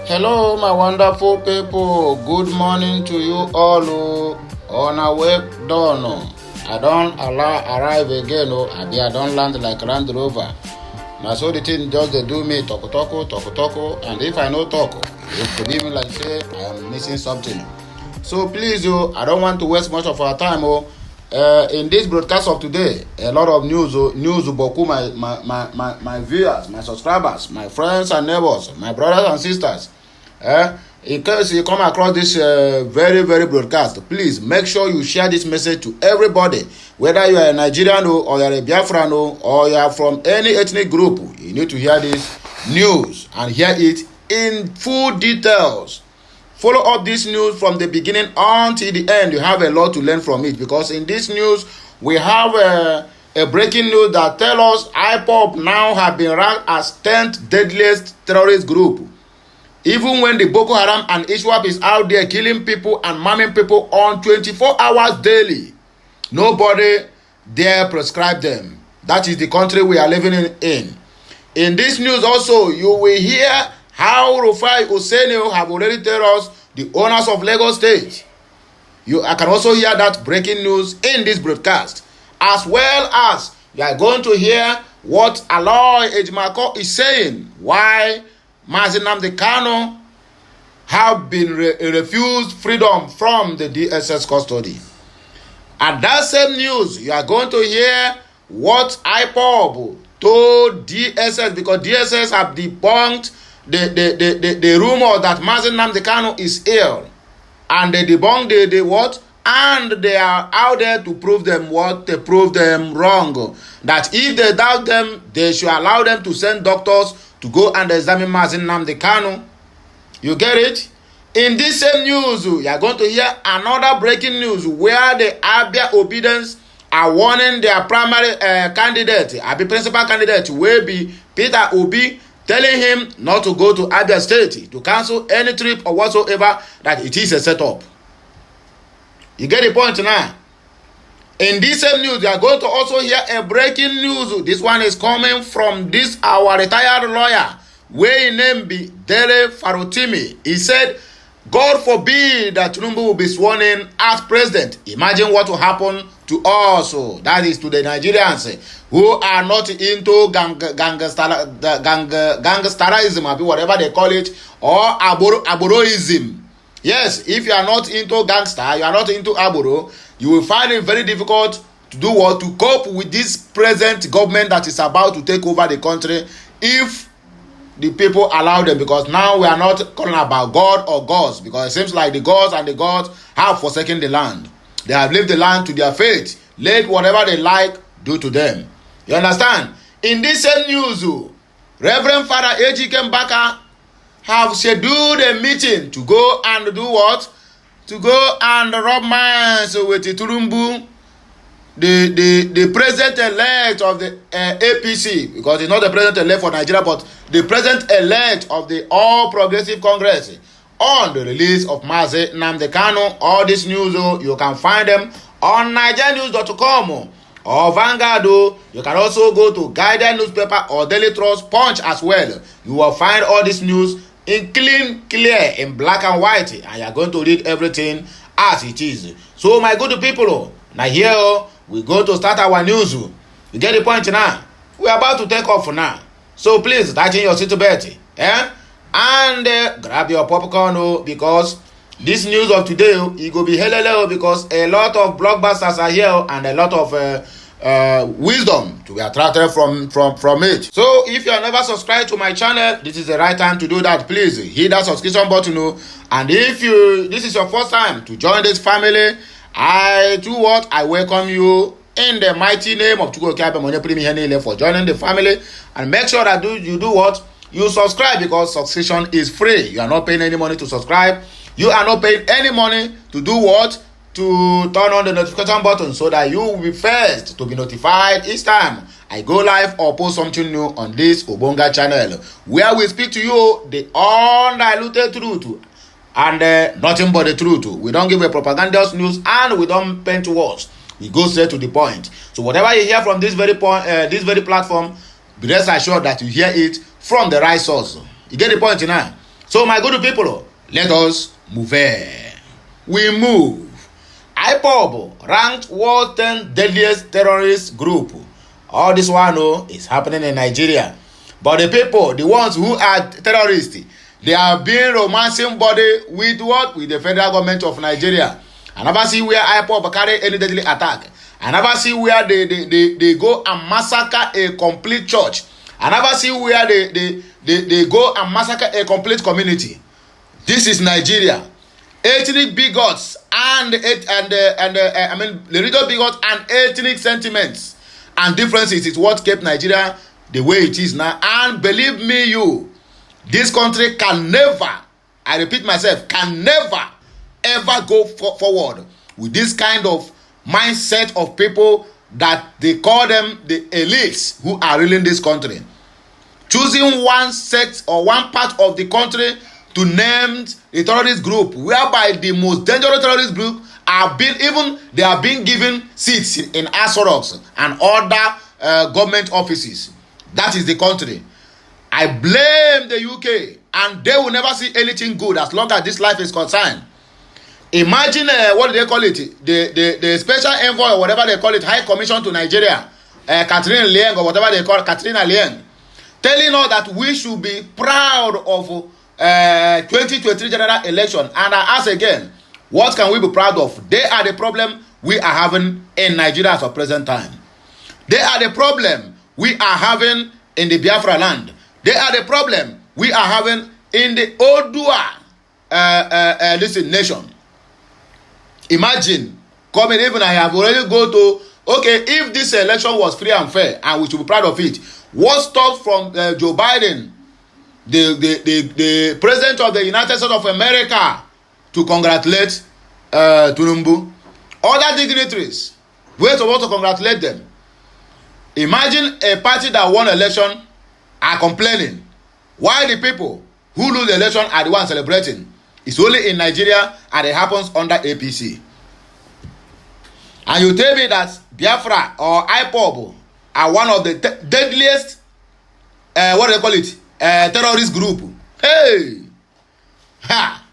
Hello, my wonderful people. Good morning to you all. On our way done. I don't arrive again. I don't land like Land Rover. Now so the thing just they do me talk, and if I no talk, it could be like say I am missing something. So please, I don't want to waste much of our time. In this broadcast of today, a lot of news boku my viewers, my subscribers, my friends and neighbors, my brothers and sisters. In case you come across this very broadcast, please make sure you share this message to everybody, whether you are a Nigerian or you are a Biafran or you are from any ethnic group. You need to hear this news and hear it in full details. Follow up this news from the beginning until the end. You have a lot to learn from it, because in this news we have a breaking news that tell us IPOB now have been ranked as 10th deadliest terrorist group. Even when the Boko Haram and IPOB is out there killing people and maiming people on 24 hours daily, nobody dare prescribe them. That is the country we are living in. In this news also, you will hear how Rufai Osenio have already told us the owners of Lagos State. I can also hear that breaking news in this broadcast, as well as you are going to hear what Aloy Ejimako is saying, why Mazi Nnamdi Kanu have been refused freedom from the DSS custody. At that same news, you are going to hear what IPOB told DSS, because DSS have debunked the rumor that Mazi Nnamdi Kanu is ill, and they debunked the what, and they are out there to prove them what, they prove them wrong, that if they doubt them, they should allow them to send doctors to go and examine Mazi Nnamdi Kanu. You get it? In this same news, you are going to hear another breaking news where the Abia Obedience are warning their primary candidate, principal candidate, will be Peter Obi, telling him not to go to Abia State, to cancel any trip or whatsoever, that it is a setup. You get the point now? In this same news, you are going to also hear a breaking news. This one is coming from this our retired lawyer, where his name be Dele Farotimi. He said, God forbid that Tinubu will be sworn in as president. Imagine what will happen to us. So that is to the Nigerians who are not into gangsterism, whatever they call it, or aboroism. Yes, if you are not into gangster, you are not into aboro, you will find it very difficult to do what, to cope with this present government that is about to take over the country, if the people allow them. Because now we are not calling about God or gods, because it seems like the gods have forsaken the land. They have left the land to their fate. Let whatever they like do to them. You understand? In this same news, Reverend Father Ejike Mbaka have scheduled a meeting to go and do what? To go and rub minds with the Turumbu, the president-elect of the APC, because he's not the president-elect for Nigeria, but the president-elect of the All Progressive Congress, on the release of Mazi Nnamdi Kanu. All this news, you can find them on nigerianews.com or Vanguard. You can also go to Guardian newspaper or Daily Trust, Punch as well. You will find all this news in clear, in black and white, and you are going to read everything as it is. So my good people, now here we're going to start our news. You get the point now? We're about to take off now. So please, tighten your seatbelt, and grab your popcorn, because this news of today, it will be hello, because a lot of blockbusters are here and a lot of wisdom to be attracted from it. So if you are never subscribed to my channel, this is the right time to do that. Please hit that subscription button, and if this is your first time to join this family, I welcome you in the mighty name of Chukwuka for joining the family. And make sure that you do what? You subscribe, because subscription is free. You are not paying any money to subscribe. You are not paying any money to do what? To turn on the notification button, so that you will be first to be notified each time I go live or post something new on this Obonga channel, where we speak to you the undiluted truth and nothing but the truth. We don't give a propagandous news, and we don't paint words. We go straight to the point. So whatever you hear from this very platform, be rest assured that you hear it from the right source. You get the point now? So my good people, let us move on. We move. IPOB ranked world 10 deadliest terrorist group. All this one is happening in Nigeria. But the people, the ones who are terrorists, they are being romancing body with what? With the federal government of Nigeria. I never see where IPOB carry any deadly attack. I never see where they go and massacre a complete church. I never see where they go and massacre a complete community. This is Nigeria. Ethnic bigots and religious bigots and ethnic sentiments and differences is what kept Nigeria the way it is now. And believe me, this country can never, I repeat myself, can never ever go forward with this kind of mindset of people that they call them the elites who are ruling this country. Choosing one sect or one part of the country to name a terrorist group, whereby the most dangerous terrorist group they are being given seats in Asorok and other government offices. That is the country. I blame the UK, and they will never see anything good as long as this life is concerned. Imagine what do they call it? The special envoy or whatever they call it, High Commission to Nigeria, Catherine Liang or whatever they call it, Katrina Liang, telling us that we should be proud of 2023 general election. And I ask again, what can we be proud of? They are the problem we are having in Nigeria at the present time. They are the problem we are having in the Biafra land. They are the problem we are having in the Odua nation. Imagine coming, even I have already go to, okay, if this election was free and fair and we should be proud of it, what stops from Joe Biden, the president of the United States of America, to congratulate Tinubu? Other dignitaries, we're supposed to congratulate them. Imagine a party that won election are complaining, while the people who lose the election are the ones celebrating. It's only in Nigeria and it happens under APC. And you tell me that Biafra or IPOB are one of the deadliest, what do they call it, terrorist group. Hey! Ha!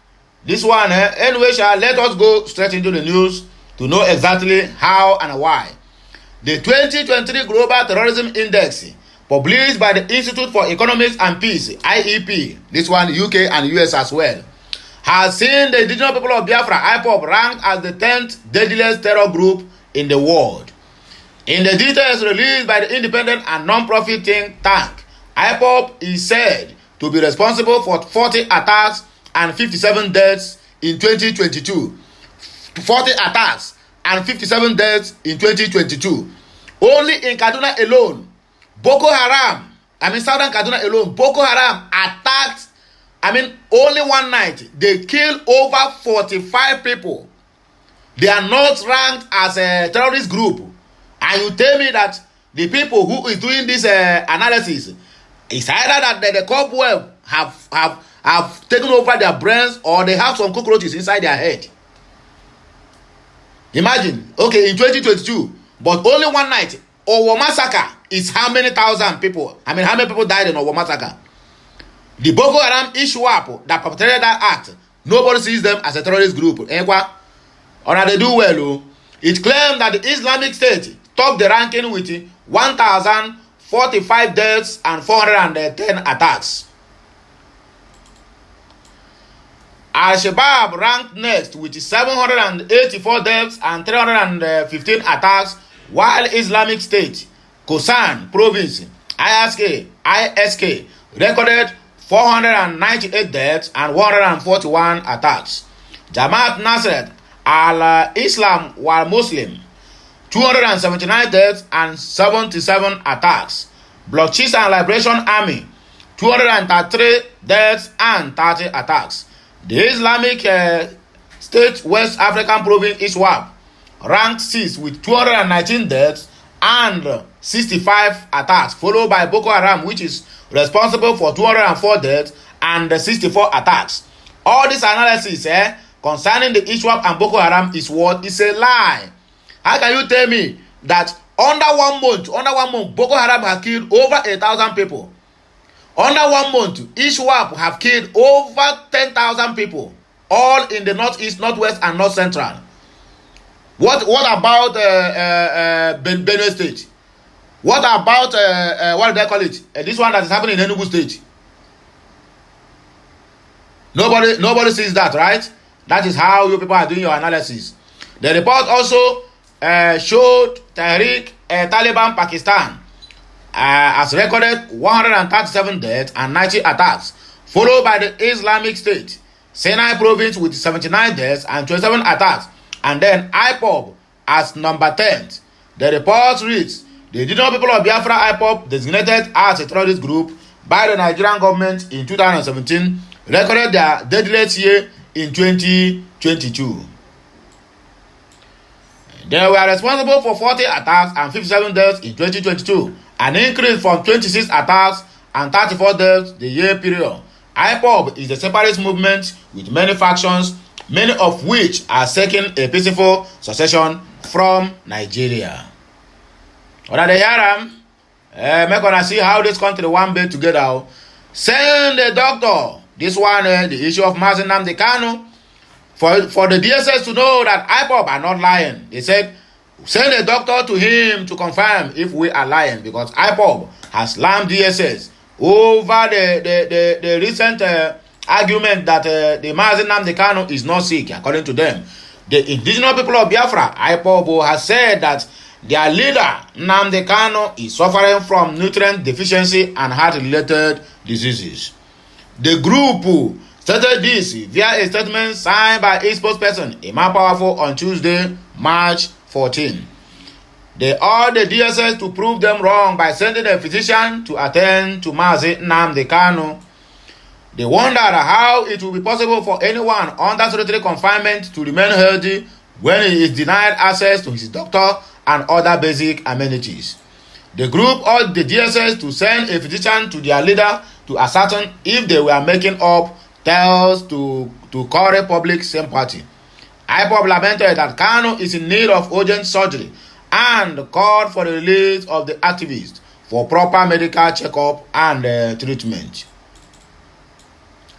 This one, anyway, let us go straight into the news to know exactly how and why. The 2023 Global Terrorism Index, published by the Institute for Economics and Peace, IEP, this one UK and US as well, has seen the indigenous people of Biafra, IPOB, ranked as the 10th deadliest terror group in the world. In the details released by the independent and non-profit think tank, IPOB is said to be responsible for 40 attacks and 57 deaths in 2022. 40 attacks and 57 deaths in 2022. Only in Kaduna alone, Southern Kaduna alone, Boko Haram attacked, only one night, they killed over 45 people. They are not ranked as a terrorist group. And you tell me that the people who is doing this analysis, it's either that the cobweb have taken over their brains or they have some cockroaches inside their head. Imagine, okay, in 2022, but only one night, Owo massacre is how many thousand people? How many people died in Owo massacre? The Boko Haram ISWAP that perpetrated that act, nobody sees them as a terrorist group. Or they do well. It claimed that the Islamic State topped the ranking with 1,045 deaths and 410 attacks. Al-Shabaab ranked next with 784 deaths and 315 attacks, while Islamic State, Khorasan province, ISK recorded 498 deaths and 141 attacks. Jamaat Nasrat al-Islam wal Muslim, 279 deaths and 77 attacks. Bloc and Liberation Army, 233 deaths and 30 attacks. The Islamic State West African Province ISWAP ranked 6th with 219 deaths and 65 attacks, followed by Boko Haram, which is responsible for 204 deaths and 64 attacks. All this analysis concerning the ISWAP and Boko Haram is what is a lie. How can you tell me that under one month, Boko Haram has killed over 1,000 people? Under 1 month, IPOB have killed over 10,000 people, all in the northeast, northwest, and north central. What about Benue State? What about what do they call it? This one that is happening in Enugu State. Nobody sees that, right? That is how you people are doing your analysis. The report also showed Taliban Pakistan has recorded 137 deaths and 90 attacks, followed by the Islamic State, Sinai province with 79 deaths and 27 attacks, and then IPOB as number 10. The report reads, the indigenous people of Biafra IPOB, designated as a terrorist group by the Nigerian government in 2017, recorded their deadliest year in 2022. They were responsible for 40 attacks and 57 deaths in 2022, an increase from 26 attacks and 34 deaths the year period. IPOB is a separatist movement with many factions, many of which are seeking a peaceful succession from Nigeria. What they hear make una see how this country one bed together. Send the doctor. This one, the issue of Mazi Nnamdi Kanu, for the DSS to know that IPOB are not lying. They said, send a doctor to him to confirm if we are lying, because IPOB has slammed DSS over the recent argument that the Mazi Nnamdi Kanu is not sick, according to them. The indigenous people of Biafra, IPOB, has said that their leader, Nnamdi Kanu, is suffering from nutrient deficiency and heart-related diseases. The group stated this via a statement signed by its spokesperson, Emma Powerful, on Tuesday, March 14. They urged the DSS to prove them wrong by sending a physician to attend to Mazi Nnamdi Kanu. They wondered how it will be possible for anyone under solitary confinement to remain healthy when he is denied access to his doctor and other basic amenities. The group urged the DSS to send a physician to their leader to ascertain if they were making up tales to curry public sympathy. IPOB lamented that Kanu is in need of urgent surgery and called for the release of the activist for proper medical checkup and treatment.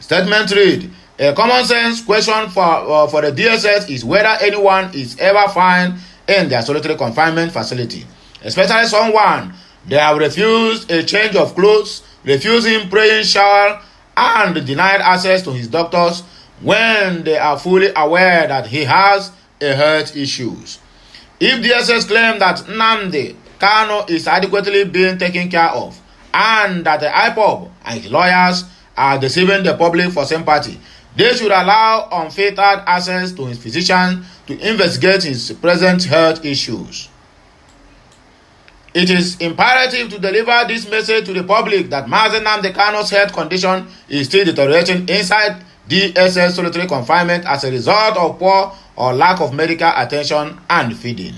Statement read, a common sense question for the DSS is whether anyone is ever found in their solitary confinement facility, especially someone they have refused a change of clothes, refusing praying shower, and denied access to his doctors when they are fully aware that he has a health issues. If DSS claim that Nnamdi Kanu is adequately being taken care of and that the IPOB and his lawyers are deceiving the public for sympathy, they should allow unfettered access to his physician to investigate his present health issues. It is imperative to deliver this message to the public that Mazi Nnamdi Kanu's health condition is still deteriorating inside DSS solitary confinement as a result of poor or lack of medical attention and feeding.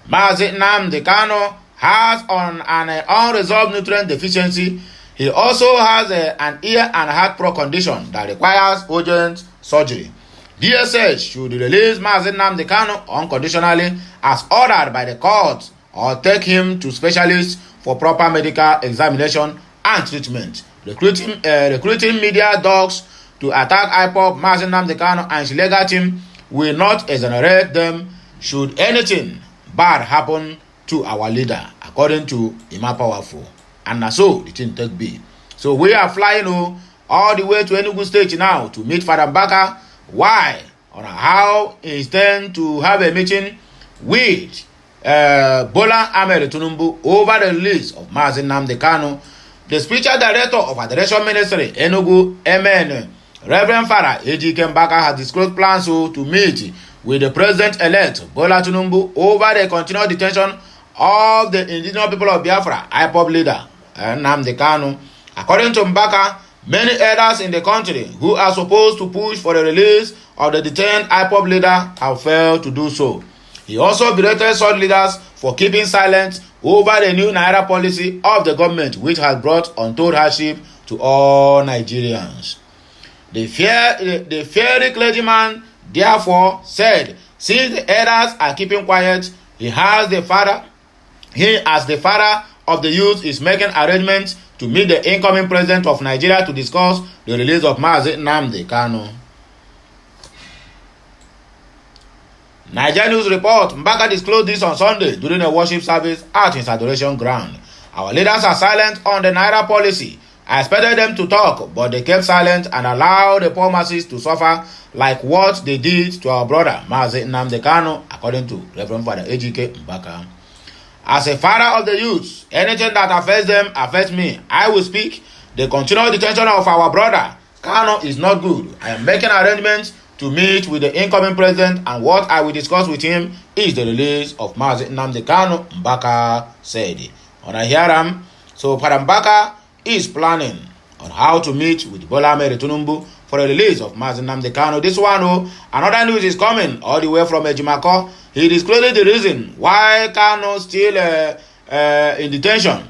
Mazi Nnamdi Kanu has an unresolved nutrient deficiency. He also has an ear and heart condition that requires urgent surgery. DSS should release Mazi Nnamdi Kanu unconditionally as ordered by the court, or take him to specialists for proper medical examination and treatment. Recruiting media dogs to attack IPOB, Mazi Nnamdi Kanu, and his legal team will not exonerate them should anything bad happen to our leader, according to Emma Powerful. And so the thing take be. So we are flying all the way to Enugu State now to meet Father Mbaka. Why? On how he intends to have a meeting with Bola Ahmed Tinubu over the release of Mazi Nnamdi Kanu. The spiritual director of Adoration Ministry, Enugu, Amen, Reverend Father A.G. Mbaka, has disclosed plans to meet with the president-elect Bola Tinubu over the continued detention of the indigenous people of Biafra, IPOB leader Nnamdi Kanu. According to Mbaka, many elders in the country who are supposed to push for the release of the detained IPOB leader have failed to do so. He also berated such leaders for keeping silent over the new Naira policy of the government, which has brought untold hardship to all Nigerians. The fiery clergyman therefore said, since the elders are keeping quiet, he as the father of the youth is making arrangements to meet the incoming president of Nigeria to discuss the release of Mazi Nnamdi Kanu. Nigeria News report, Mbaka disclosed this on Sunday during a worship service at his adoration ground. Our leaders are silent on the Naira policy. I expected them to talk, but they kept silent and allowed the poor masses to suffer like what they did to our brother Mazi Nnamdi Kanu, according to Reverend Father Ejike Mbaka. As a father of the youth, anything that affects them affects me. I will speak. The continual detention of our brother Kanu is not good. I am making arrangements to meet with the incoming president, and what I will discuss with him is the release of Mazi Nnamdi Kanu, Mbaka said. On I hear him, so Father Mbaka is planning on how to meet with Bola Ahmed Tinubu for the release of Mazi Nnamdi Kanu. This one, another news is coming all the way from Ejimako. He disclosed the reason why Kanu still in detention,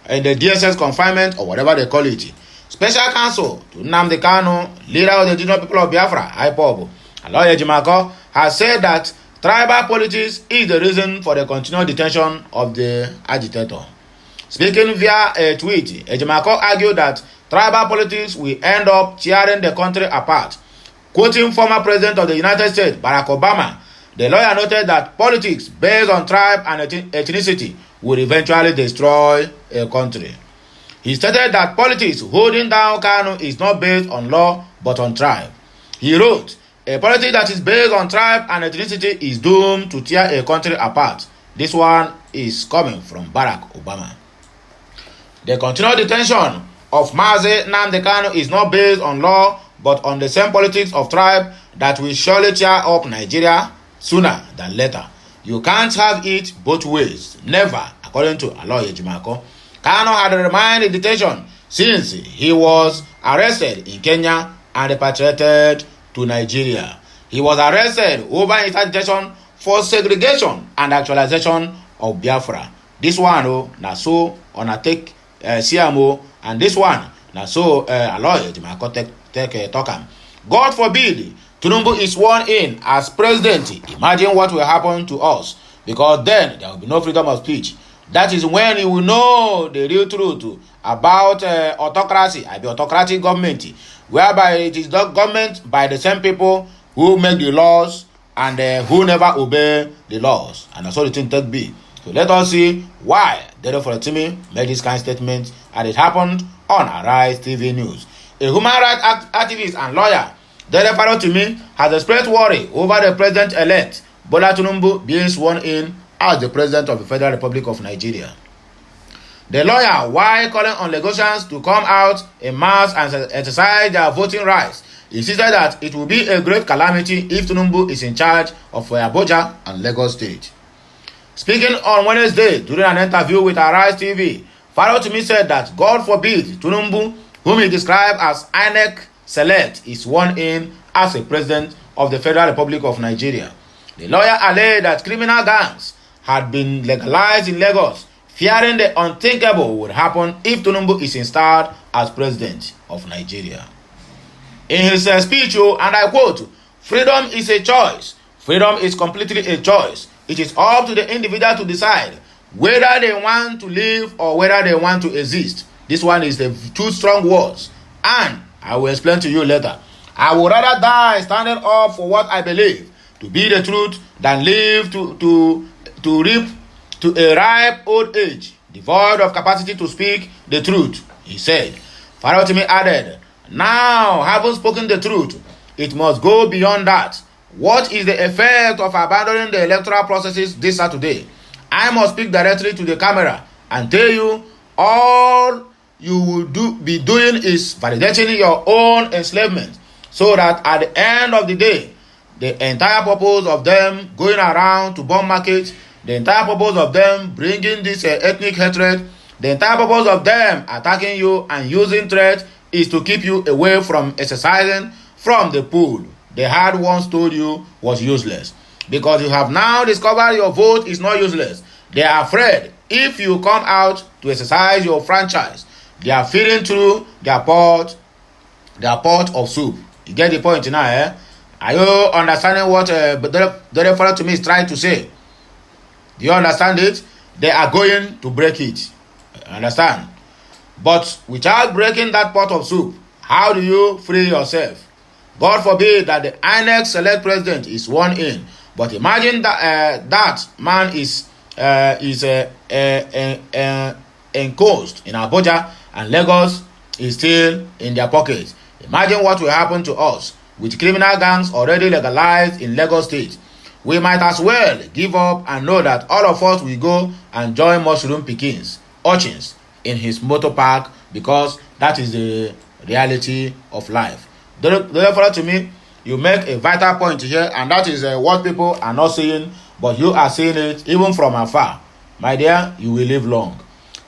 in the DSS confinement or whatever they call it. Special counsel to Nnamdi Kanu, leader of the Indigenous People of Biafra, IPOB, Aloy Ejimako, has said that tribal politics is the reason for the continued detention of the agitator. Speaking via a tweet, Ejimako argued that tribal politics will end up tearing the country apart. Quoting former President of the United States, Barack Obama, the lawyer noted that politics based on tribe and ethnicity will eventually destroy a country. He stated that politics holding down Kanu is not based on law but on tribe. He wrote, "A politics that is based on tribe and ethnicity is doomed to tear a country apart." This one is coming from Barack Obama. The continued detention of Mazi Nnamdi Kanu is not based on law but on the same politics of tribe that will surely tear up Nigeria sooner than later. You can't have it both ways. Never, according to Aloy Ejimako. Kanu had remained in detention since he was arrested in Kenya and repatriated to Nigeria. He was arrested over his detention for segregation and actualization of Biafra. This one, na so on a take CMO, and this one, na so Aloy Ejimako take talk am. God forbid Tinubu is sworn in as president. Imagine what will happen to us, because then there will be no freedom of speech. That is when you will know the real truth about autocracy, the autocratic government, whereby it is the government by the same people who make the laws and who never obey the laws. And that's all the thing take be. So let us see why Deadliest Terrorist made this kind of statement, and it happened on Arise TV News. A human rights activist and lawyer, Deadliest Terrorist, has expressed worry over the president-elect Bola Tinubu being sworn in as the president of the Federal Republic of Nigeria. The lawyer, while calling on Lagosians to come out en masse and exercise their voting rights, insisted that it will be a great calamity if Tinubu is in charge of Abuja and Lagos State. Speaking on Wednesday during an interview with Arise TV, Farotimi said that God forbid Tinubu, whom he described as INEC Select, is sworn in as a president of the Federal Republic of Nigeria. The lawyer alleged that criminal gangs had been legalized in Lagos, fearing the unthinkable would happen if Tinubu is installed as president of Nigeria. In his speech, and I quote, "Freedom is a choice. Freedom is completely a choice. It is up to the individual to decide whether they want to live or whether they want to exist." This one is the two strong words, and I will explain to you later. I would rather die standing up for what I believe to be the truth than live to reap to a ripe old age, devoid of capacity to speak the truth, he said. Farotimi added, "Now, having spoken the truth, it must go beyond that. What is the effect of abandoning the electoral processes this Saturday? I must speak directly to the camera and tell you all you will be doing is validating your own enslavement, so that at the end of the day, the entire purpose of them going around to bomb markets, the entire purpose of them bringing this ethnic hatred, the entire purpose of them attacking you and using threat is to keep you away from exercising from the pool they had once told you was useless. Because you have now discovered your vote is not useless. They are afraid if you come out to exercise your franchise, they are feeding through their pot of soup. You get the point now, eh? Are you understanding what the Farotimi is trying to say? Do you understand it? They are going to break it. Understand? But without breaking that pot of soup, how do you free yourself? God forbid that the INEC select president is sworn in. But imagine that that man is enclosed in Abuja and Lagos is still in their pockets. Imagine what will happen to us with criminal gangs already legalized in Lagos State. We might as well give up and know that all of us will go and join mushroom pickings, urchins in his motor park, because that is the reality of life. Therefore, to me, you make a vital point here, and that is what people are not saying, but you are saying it even from afar. My dear, you will live long.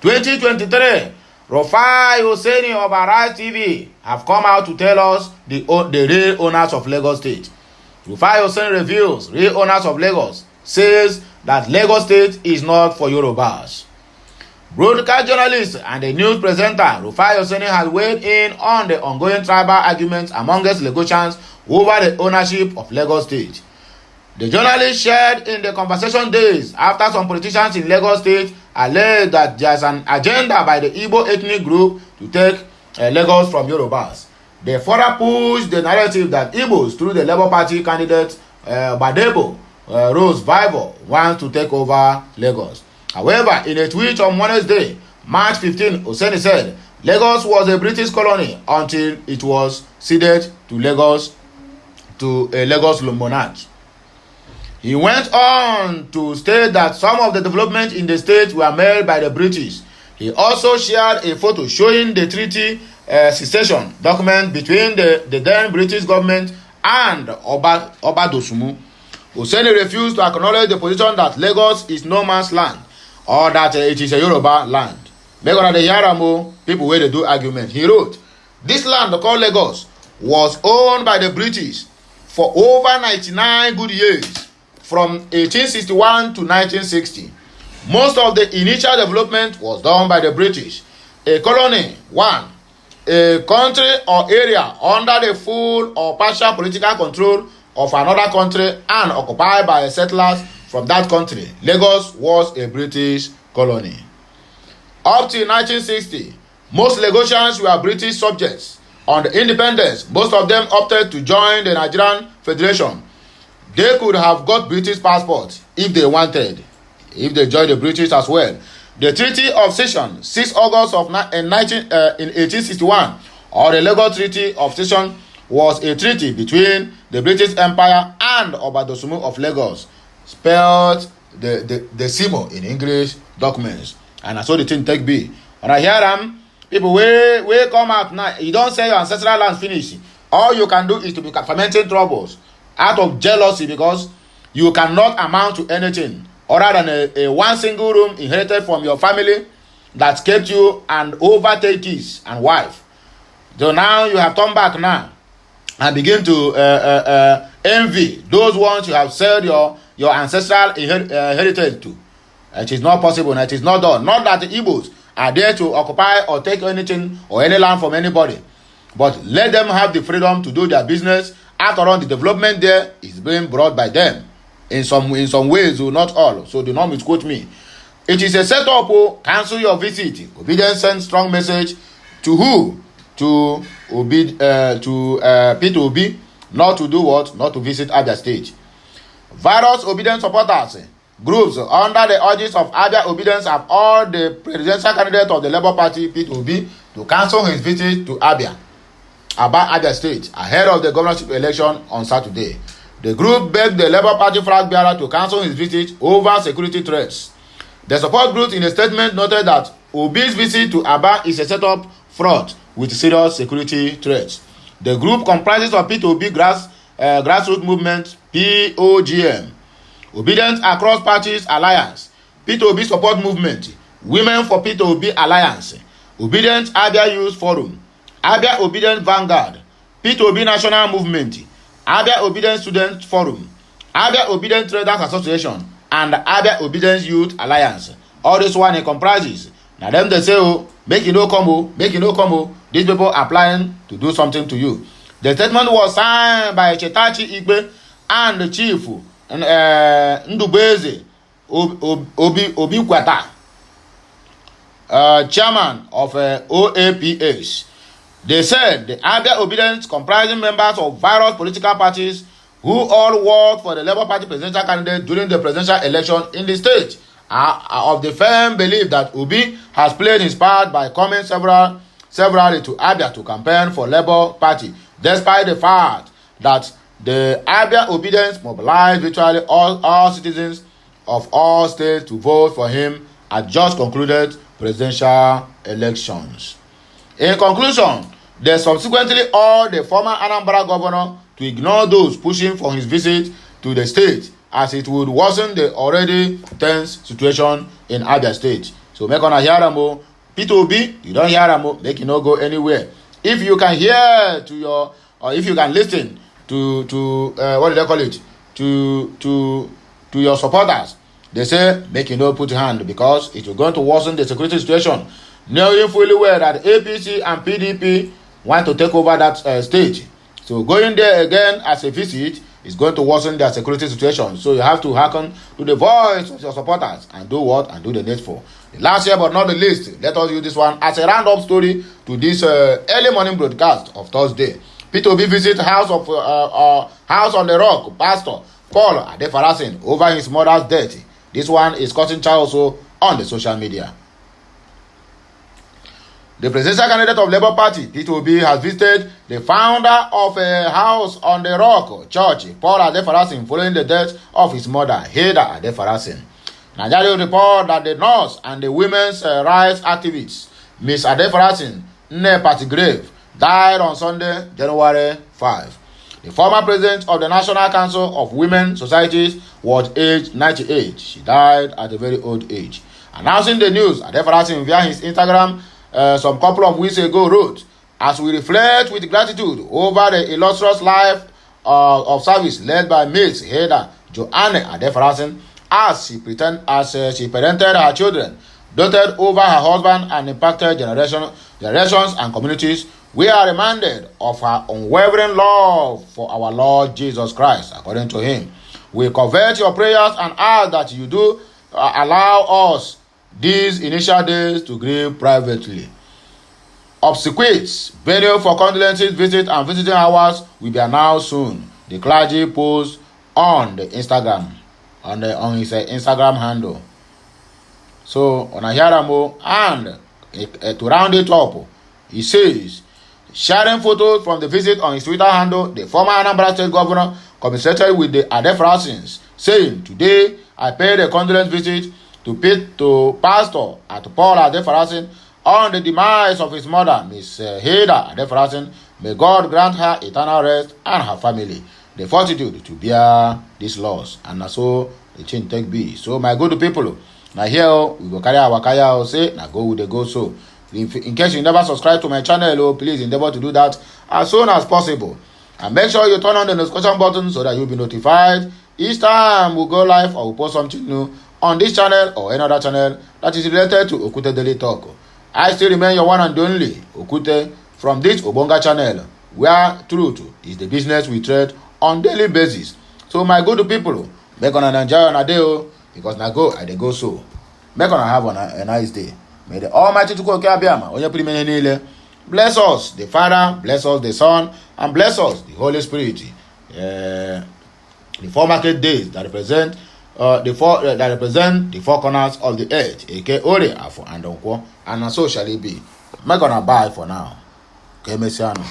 2023, Rufai Hussaini of Arise TV have come out to tell us the real owners of Lagos State. Rufai Hussaini reveals real owners of Lagos, says that Lagos State is not for Yorubas. Broadcast journalist and a news presenter, Rufai Hussaini has weighed in on the ongoing tribal arguments amongst Lagosians over the ownership of Lagos State. The journalist shared in the conversation days after some politicians in Lagos State alleged that there is an agenda by the Igbo ethnic group to take Lagos from Yorubas. They further pushed the narrative that Igbos, through the Labour Party candidate Badebo Rose Vivo, want to take over Lagos. However, in a tweet on Wednesday, March 15, Hussaini said Lagos was a British colony until it was ceded to a Lagos monarch. He went on to state that some of the developments in the state were made by the British. He also shared a photo showing the treaty cessation document between the then British government and Oba Dosumu. Hussaini refused to acknowledge the position that Lagos is no man's land, or that it is a Yoruba land. Make una dey hear am o, people wey dey do argument. He wrote, "This land called Lagos was owned by the British for over 99 good years, from 1861 to 1960. Most of the initial development was done by the British. A colony, one, a country or area under the full or partial political control of another country and occupied by settlers from that country. Lagos was a British colony. Up till 1960, most Lagosians were British subjects. On the independence, most of them opted to join the Nigerian Federation. They could have got British passports if they wanted, if they joined the British as well. The Treaty of Cession, 6 August of 1861, or the Lagos Treaty of Cession, was a treaty between the British Empire and Oba Dosumu of Lagos, spelled the Simo in English documents. And I saw the thing take be. And I hear them, people we come out now, you don't say your ancestral land finish. All you can do is to be fermenting troubles out of jealousy, because you cannot amount to anything other than a one single room inherited from your family that kept you and overtake kids and wife. So now you have turned back now and begin to envy those ones you have sold your ancestral heritage to. It is not possible and it is not done. Not that the Igbos are there to occupy or take anything or any land from anybody, but let them have the freedom to do their business. After all, the development there is being brought by them in some ways, or not all. So do not misquote me. It is a setup. Cancel your visit. Obedience sends strong message to who? To Peter Obi, not to do what? Not to visit Abia State. Various obedient supporters groups under the urges of Abia Obedience have all the presidential candidate of the Labour Party, Peter Obi, to cancel his visit to Abia State ahead of the governorship election on Saturday. The group begged the Labour Party flag bearer to cancel his visit over security threats. The support group in a statement noted that Obi's visit to Aba is a setup fraught with serious security threats. The group comprises of Peter Obi Grassroots Movement, POGM, Obedience Across Parties Alliance, Peter Obi Support Movement, Women for Peter Obi Alliance, Obedience Abia Youth Forum, Abia Obedience Vanguard, Peter Obi National Movement, Abia Obedience Student Forum, Abia Obedience Traders Association, and Abia Obedience Youth Alliance. All this one it comprises. Now them they say, oh, make you no come, make you no come. These people are planning to do something to you. The statement was signed by Chetachi Igbe and the chief Ndubeze Obi Kwata. chairman of OAPS. They said the Abia obedience comprising members of various political parties who all worked for the Labour Party presidential candidate during the presidential election in the state are of the firm belief that Obi has played his part by coming severally to Abia to campaign for Labour Party, despite the fact that the Abia obedience mobilized virtually all citizens of all states to vote for him at just concluded presidential elections. In conclusion, they subsequently urged the former Anambra governor to ignore those pushing for his visit to the state, as it would worsen the already tense situation in Abia State. So make una hear am o. Peter Obi, you don't hear am o, make you no go anywhere. If you can hear to your, or if you can listen to what do they call it, to your supporters, they say make you no put your hand, because it will going to worsen the security situation, knowing fully well that APC and PDP want to take over that stage. So going there again as a visit is going to worsen their security situation. So you have to hearken to the voice of your supporters and do what? And do the needful. Last year but not the least, let us use this one as a round-up story to this early morning broadcast of Thursday. P2B visit House on the Rock Pastor Paul Adefarasin over his mother's death. This one is causing chaos also on the social media. The presidential candidate of Labour Party, P2B, has visited the founder of a House on the Rock Church, Paul Adefarasin, following the death of his mother, Hilda Adefarasin. Nigeria report that the nurse and the women's rights activist, Miss Adefarasin Nne Patigrave, died on Sunday, January 5. The former president of the National Council of Women Societies was aged 98. She died at a very old age. Announcing the news, Adefarasin via his Instagram some couple of weeks ago wrote, "As we reflect with gratitude over the illustrious life of service led by Miss Hilda Joanne Adefarasin, as she parented her children, doted over her husband, and impacted generations and communities, we are reminded of her unwavering love for our Lord Jesus Christ." According to him, we covet your prayers and ask that you do allow us these initial days to grieve privately. Obsequies, venue for condolences, visit and visiting hours will be announced soon. The clergy posts on the Instagram, on his Instagram handle. So on Ahiramo, and to round it up, he says, sharing photos from the visit on his Twitter handle, the former Anambra State governor commiserated with the Adefarasins, saying, "Today I paid a condolence visit to Pastor at Paul Adefarasin on the demise of his mother, Miss Hilda Adefarasin. May God grant her eternal rest and her family the fortitude to bear this loss." And so the chain take be. So my good people, now here we go carry our kaya say, now go with the go so. In case you never subscribe to my channel, please endeavor to do that as soon as possible. And make sure you turn on the notification button so that you'll be notified each time we go live or we post something new on this channel or another channel that is related to Okute Daily Talk. I still remain your one and only Okute from this Obonga channel, where truth is the business we trade on daily basis. So my good people, make on an enjoy on a day, because na go I dey go so. Make on have a nice day. May the Almighty bless us the Father, bless us the Son, and bless us the Holy Spirit. The 4 market days that represent the 4 corners of the earth, aka Ore, Afo, and Onkwo, and so shall it be. I'm not gonna buy for now. Okay, Messiano.